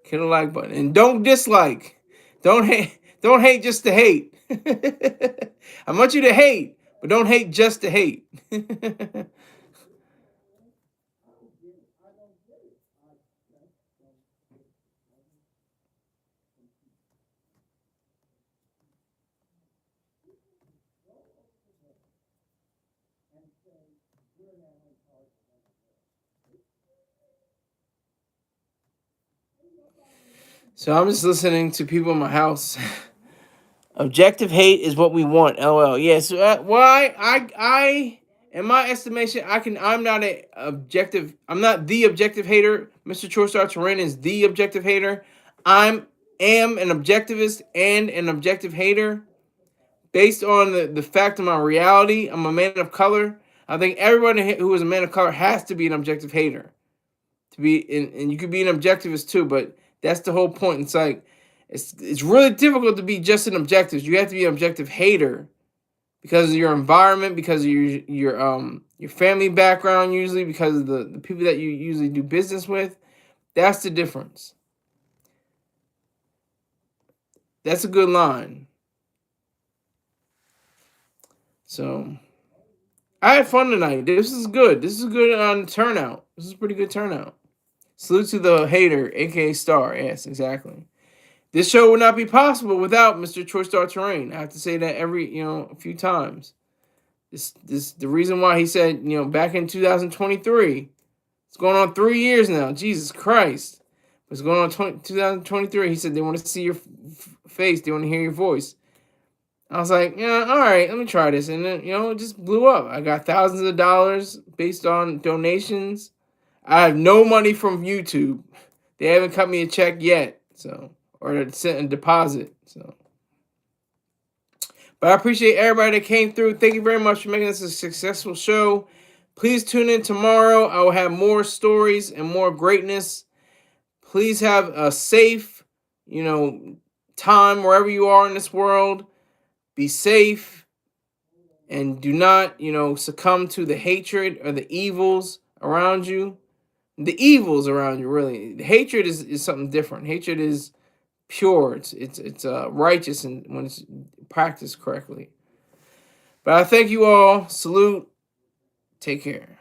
Kill the like button. And don't dislike. Don't hate. Don't hate just to hate. I want you to hate, but don't hate just to hate. So I'm just listening to people in my house. Objective hate is what we want. LOL. Yeah. So I in my estimation, I'm not a objective. I'm not the objective hater. Mr. Chorstar Terrain is the objective hater. Am an objectivist and an objective hater based on the fact of my reality. I'm a man of color. I think everybody who is a man of color has to be an objective hater. To be and you could be an objectivist too, but that's the whole point. It's like it's really difficult to be just an objectivist. You have to be an objective hater because of your environment, because of your family background, usually because of the people that you usually do business with. That's the difference. That's a good line. So I had fun tonight. This is good. This is good on turnout. This is a pretty good turnout. Salute to the hater, aka Star. Yes, exactly. This show would not be possible without Mr. Choice Star Terrain. I have to say that a few times. This the reason why he said, back in 2023. It's going on 3 years now. Jesus Christ. It's going on 2023. He said they want to see your face. They want to hear your voice. I was like, yeah, all right, let me try this. And then, it just blew up. I got thousands of dollars based on donations. I have no money from YouTube. They haven't cut me a check yet. or to send a deposit. So, but I appreciate everybody that came through. Thank you very much for making this a successful show. Please tune in tomorrow. I will have more stories and more greatness. Please have a safe, time wherever you are in this world. Be safe and do not, succumb to the hatred or the evils around you. The evils around you, really. The hatred is something different. Hatred is pure. It's righteous and when it's practiced correctly. But I thank you all. Salute. Take care.